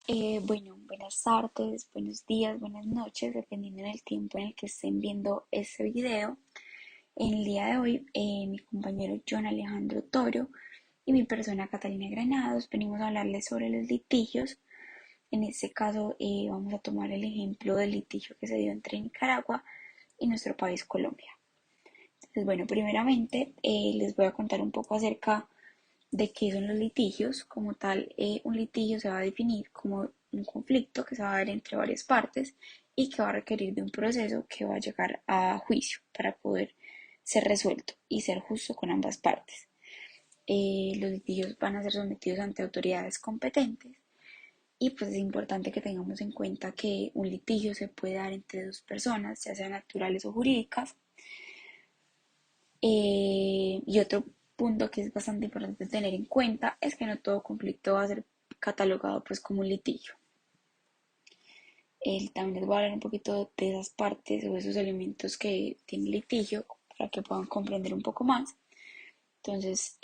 Buenas tardes, buenos días, buenas noches, dependiendo del tiempo en el que estén viendo este video. En el día de hoy, mi compañero John Alejandro Toro y mi persona Catalina Granados venimos a hablarles sobre los litigios. En este caso, vamos a tomar el ejemplo del litigio que se dio entre Nicaragua y nuestro país Colombia. Entonces, primeramente les voy a contar un poco acerca de qué son los litigios. Como tal, un litigio se va a definir como un conflicto que se va a dar entre varias partes y que va a requerir de un proceso que va a llegar a juicio para poder ser resuelto y ser justo con ambas partes. Los litigios van a ser sometidos ante autoridades competentes y pues es importante que tengamos en cuenta que un litigio se puede dar entre dos personas, ya sean naturales o jurídicas. Y otro punto que es bastante importante tener en cuenta es que no todo conflicto va a ser catalogado pues como un litigio. También les voy a hablar un poquito de esas partes o esos elementos que tiene el litigio para que puedan comprender un poco más. Entonces,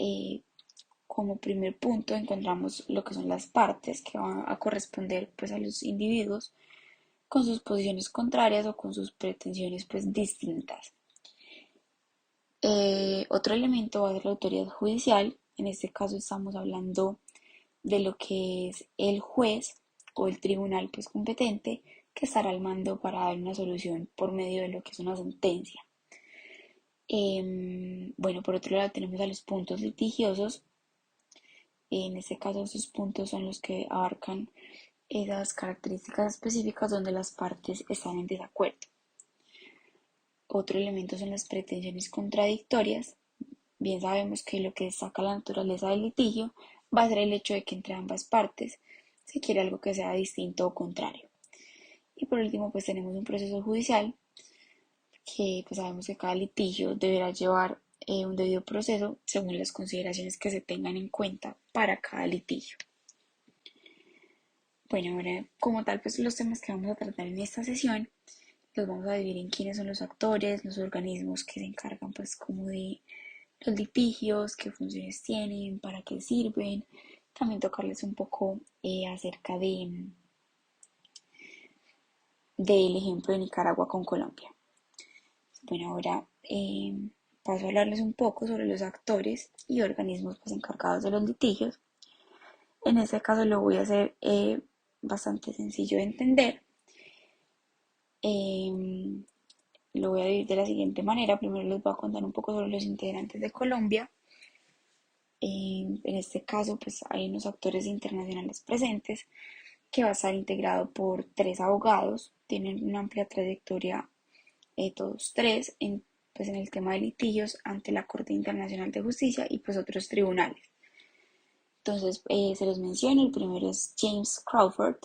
como primer punto encontramos lo que son las partes que van a corresponder pues a los individuos con sus posiciones contrarias o con sus pretensiones pues distintas. Otro elemento va a ser la autoridad judicial. En este caso estamos hablando de lo que es el juez o el tribunal pues competente que estará al mando para dar una solución por medio de lo que es una sentencia. Por otro lado tenemos a los puntos litigiosos. En este caso esos puntos son los que abarcan esas características específicas donde las partes están en desacuerdo. Otro elemento son las pretensiones contradictorias. Bien sabemos que lo que destaca la naturaleza del litigio va a ser el hecho de que entre ambas partes se quiere algo que sea distinto o contrario. Y por último, pues tenemos un proceso judicial que pues sabemos que cada litigio deberá llevar un debido proceso según las consideraciones que se tengan en cuenta para cada litigio. Ahora como tal, pues los temas que vamos a tratar en esta sesión los vamos a dividir en quiénes son los actores, los organismos que se encargan pues como de los litigios, qué funciones tienen, para qué sirven. También tocarles un poco acerca del ejemplo de Nicaragua con Colombia. Ahora paso a hablarles un poco sobre los actores y organismos pues, encargados de los litigios. En este caso lo voy a hacer bastante sencillo de entender. Lo voy a dividir de la siguiente manera. Primero les voy a contar un poco sobre los integrantes de Colombia. En este caso, pues hay unos actores internacionales presentes que va a estar integrado por 3 abogados. Tienen una amplia trayectoria todos tres en el tema de litigios ante la Corte Internacional de Justicia y pues otros tribunales. Entonces, se los menciono. El primero es James Crawford,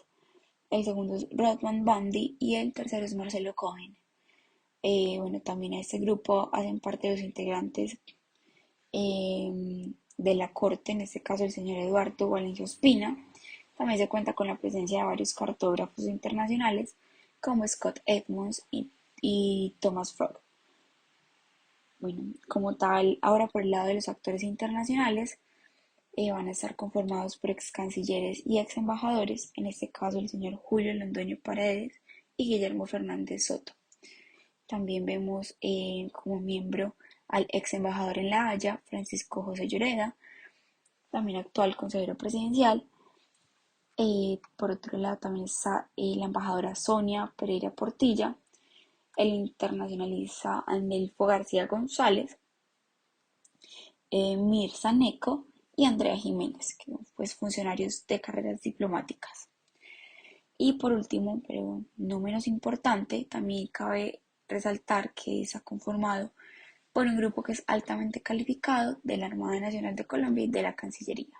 el segundo es Rodman Bundy y el tercero es Marcelo Cohen. También a este grupo hacen parte de los integrantes de la Corte, en este caso el señor Eduardo Valencia Ospina. También se cuenta con la presencia de varios cartógrafos internacionales como Scott Edmonds y Thomas Frog. Como tal, ahora por el lado de los actores internacionales, van a estar conformados por ex cancilleres y ex embajadores, en este caso el señor Julio Londoño Paredes y Guillermo Fernández Soto. También vemos como miembro al ex embajador en La Haya, Francisco José Lloreda, también actual consejero presidencial. Por otro lado también está la embajadora Sonia Pereira Portilla, el internacionalista Anelfo García González, Mirza Neco y Andrea Jiménez, que son pues, funcionarios de carreras diplomáticas. Y por último, pero no menos importante, también cabe resaltar que está conformado por un grupo que es altamente calificado de la Armada Nacional de Colombia y de la Cancillería.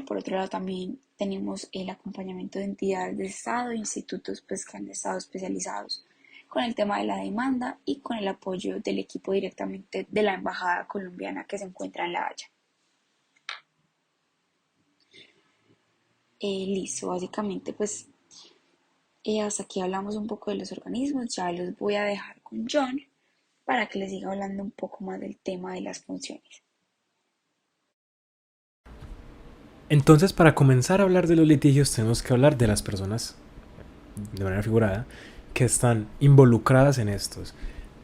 Por otro lado también tenemos el acompañamiento de entidades de Estado e institutos pues, que han estado especializados con el tema de la demanda y con el apoyo del equipo directamente de la Embajada colombiana que se encuentra en La Haya. Listo, básicamente pues hasta aquí hablamos un poco de los organismos. Ya los voy a dejar con John para que les siga hablando un poco más del tema de las funciones. Entonces, para comenzar a hablar de los litigios, tenemos que hablar de las personas, de manera figurada, que están involucradas en estos.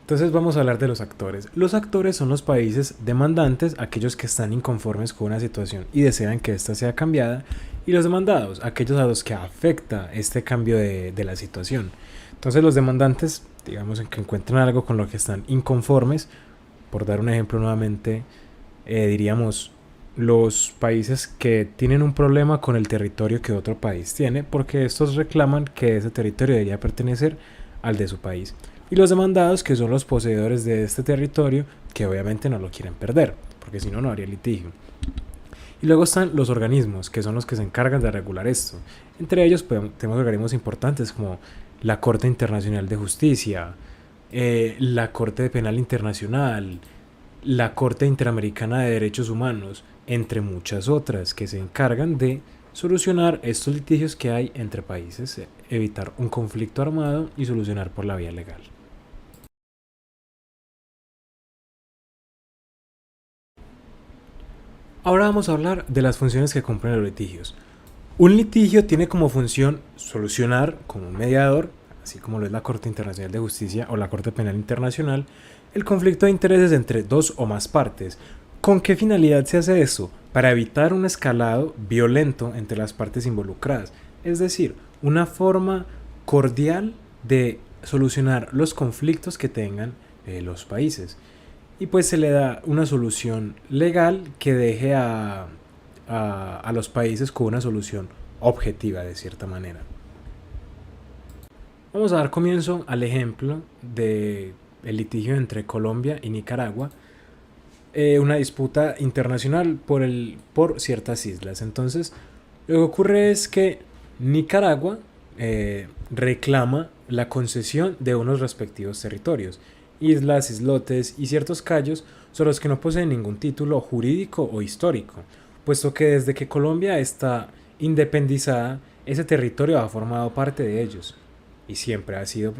Entonces vamos a hablar de los actores. Los actores son los países demandantes, aquellos que están inconformes con una situación y desean que ésta sea cambiada, y los demandados, aquellos a los que afecta este cambio de la situación. Entonces los demandantes, digamos, en que encuentran algo con lo que están inconformes, por dar un ejemplo nuevamente, diríamos los países que tienen un problema con el territorio que otro país tiene, porque estos reclaman que ese territorio debería pertenecer al de su país. Y los demandados, que son los poseedores de este territorio, que obviamente no lo quieren perder, porque si no, no habría litigio. Y luego están los organismos, que son los que se encargan de regular esto. Entre ellos tenemos organismos importantes como la Corte Internacional de Justicia, la Corte Penal Internacional, la Corte Interamericana de Derechos Humanos, entre muchas otras, que se encargan de solucionar estos litigios que hay entre países, evitar un conflicto armado y solucionar por la vía legal. Ahora vamos a hablar de las funciones que cumplen los litigios. Un litigio tiene como función solucionar, como un mediador, así como lo es la Corte Internacional de Justicia o la Corte Penal Internacional, el conflicto de intereses entre dos o más partes. ¿Con qué finalidad se hace eso? Para evitar un escalado violento entre las partes involucradas, es decir, una forma cordial de solucionar los conflictos que tengan los países. Y pues se le da una solución legal que deje a los países con una solución objetiva de cierta manera. Vamos a dar comienzo al ejemplo del litigio entre Colombia y Nicaragua, una disputa internacional por ciertas islas. Entonces, lo que ocurre es que Nicaragua reclama la concesión de unos respectivos territorios. Islas, islotes y ciertos cayos son los que no poseen ningún título jurídico o histórico, puesto que desde que Colombia está independizada, ese territorio ha formado parte de ellos y siempre ha sido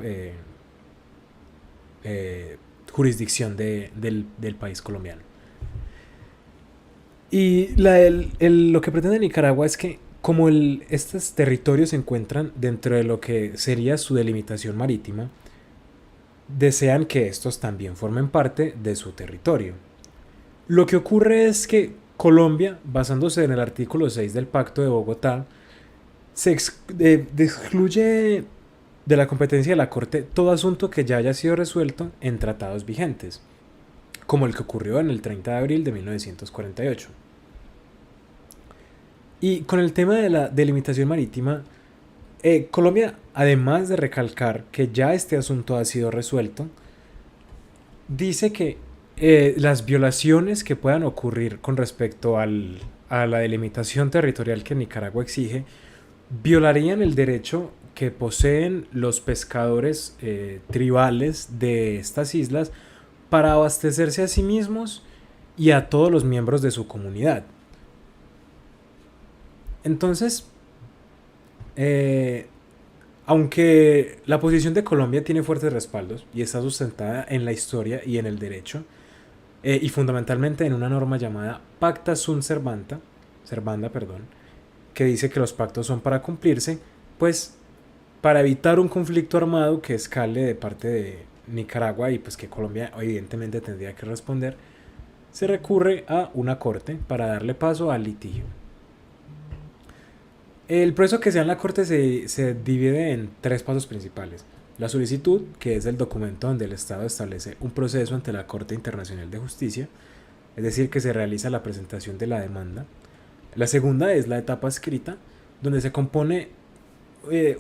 jurisdicción del país colombiano. Y lo que pretende Nicaragua es que como estos territorios se encuentran dentro de lo que sería su delimitación marítima, desean que estos también formen parte de su territorio. Lo que ocurre es que Colombia, basándose en el artículo 6 del Pacto de Bogotá, se excluye de la competencia de la Corte todo asunto que ya haya sido resuelto en tratados vigentes, como el que ocurrió en el 30 de abril de 1948. Y con el tema de la delimitación marítima, Colombia, además de recalcar que ya este asunto ha sido resuelto, dice que las violaciones que puedan ocurrir con respecto a la delimitación territorial que Nicaragua exige violarían el derecho que poseen los pescadores tribales de estas islas para abastecerse a sí mismos y a todos los miembros de su comunidad. Entonces, aunque la posición de Colombia tiene fuertes respaldos y está sustentada en la historia y en el derecho, y fundamentalmente en una norma llamada Pacta sunt servanda, que dice que los pactos son para cumplirse, pues para evitar un conflicto armado que escale de parte de Nicaragua y pues que Colombia evidentemente tendría que responder, se recurre a una corte para darle paso al litigio. El proceso que se da en la corte se divide en tres pasos principales. La solicitud, que es el documento donde el Estado establece un proceso ante la Corte Internacional de Justicia, es decir, que se realiza la presentación de la demanda. La segunda es la etapa escrita, donde se compone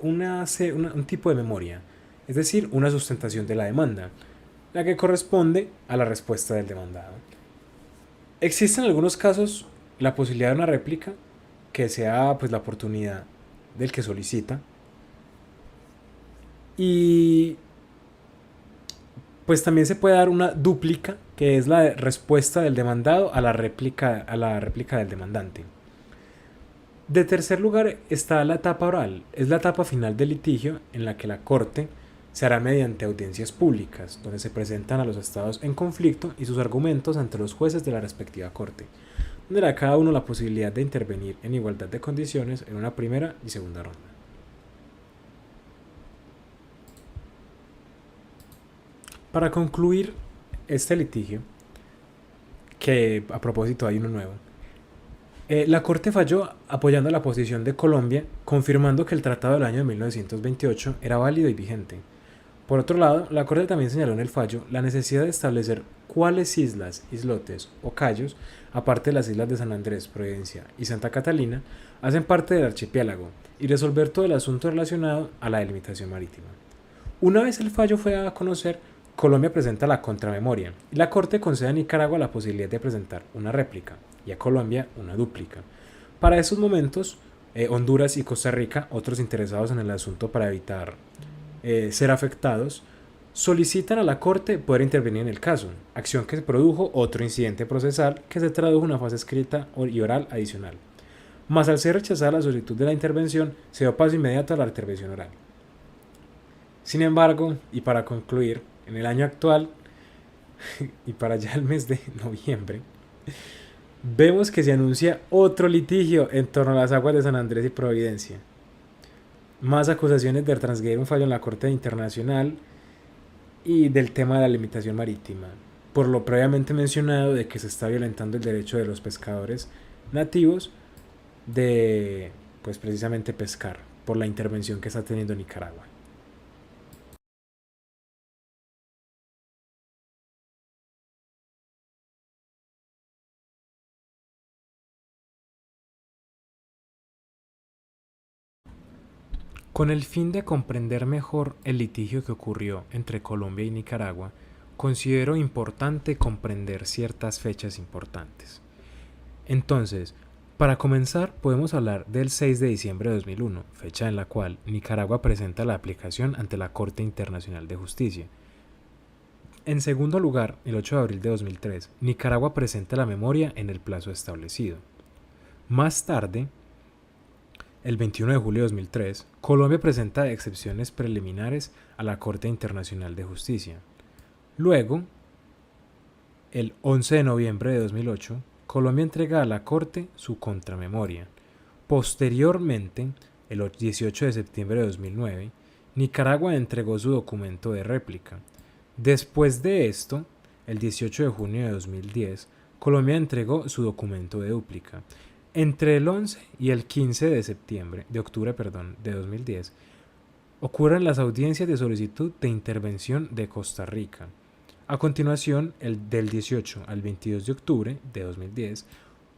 un tipo de memoria, es decir, una sustentación de la demanda, la que corresponde a la respuesta del demandado. Existe en algunos casos la posibilidad de una réplica, que sea pues la oportunidad del que solicita, y pues también se puede dar una dúplica, que es la respuesta del demandado a la réplica del demandante. De tercer lugar está la etapa oral, es la etapa final del litigio en la que la corte se hará mediante audiencias públicas, donde se presentan a los estados en conflicto y sus argumentos ante los jueces de la respectiva corte. donde le da a cada uno la posibilidad de intervenir en igualdad de condiciones en una primera y segunda ronda. Para concluir este litigio, que a propósito hay uno nuevo, la Corte falló apoyando la posición de Colombia, confirmando que el tratado del año de 1928 era válido y vigente. Por otro lado, la Corte también señaló en el fallo la necesidad de establecer cuáles islas, islotes o cayos, aparte de las islas de San Andrés, Providencia y Santa Catalina, hacen parte del archipiélago y resolver todo el asunto relacionado a la delimitación marítima. Una vez el fallo fue a conocer, Colombia presenta la contramemoria y la Corte concede a Nicaragua la posibilidad de presentar una réplica y a Colombia una dúplica. Para esos momentos, Honduras y Costa Rica, otros interesados en el asunto para evitar ser afectados, solicitan a la Corte poder intervenir en el caso, acción que produjo otro incidente procesal que se tradujo en una fase escrita y oral adicional. Mas al ser rechazada la solicitud de la intervención, se dio paso inmediato a la intervención oral. Sin embargo, y para concluir, en el año actual y para ya el mes de noviembre, vemos que se anuncia otro litigio en torno a las aguas de San Andrés y Providencia. Más acusaciones de transgredir un fallo en la Corte Internacional y del tema de la limitación marítima, por lo previamente mencionado de que se está violentando el derecho de los pescadores nativos de, pues precisamente pescar, por la intervención que está teniendo Nicaragua. Con el fin de comprender mejor el litigio que ocurrió entre Colombia y Nicaragua, considero importante comprender ciertas fechas importantes. Entonces, para comenzar, podemos hablar del 6 de diciembre de 2001, fecha en la cual Nicaragua presenta la aplicación ante la Corte Internacional de Justicia. En segundo lugar, el 8 de abril de 2003, Nicaragua presenta la memoria en el plazo establecido. Más tarde, el 21 de julio de 2003, Colombia presenta excepciones preliminares a la Corte Internacional de Justicia. Luego, el 11 de noviembre de 2008, Colombia entrega a la Corte su contramemoria. Posteriormente, el 18 de septiembre de 2009, Nicaragua entregó su documento de réplica. Después de esto, el 18 de junio de 2010, Colombia entregó su documento de dúplica. Entre el 11 y el 15 de octubre de 2010, ocurren las audiencias de solicitud de intervención de Costa Rica. A continuación, del 18 al 22 de octubre de 2010,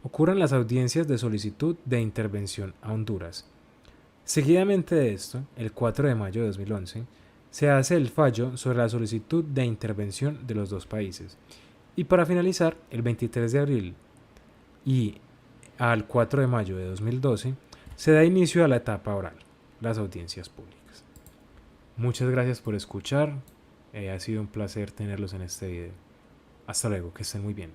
ocurren las audiencias de solicitud de intervención a Honduras. Seguidamente de esto, el 4 de mayo de 2011, se hace el fallo sobre la solicitud de intervención de los dos países. Y para finalizar, el 23 de abril y al 4 de mayo de 2012, se da inicio a la etapa oral, las audiencias públicas. Muchas gracias por escuchar. Ha sido un placer tenerlos en este video. Hasta luego, que estén muy bien.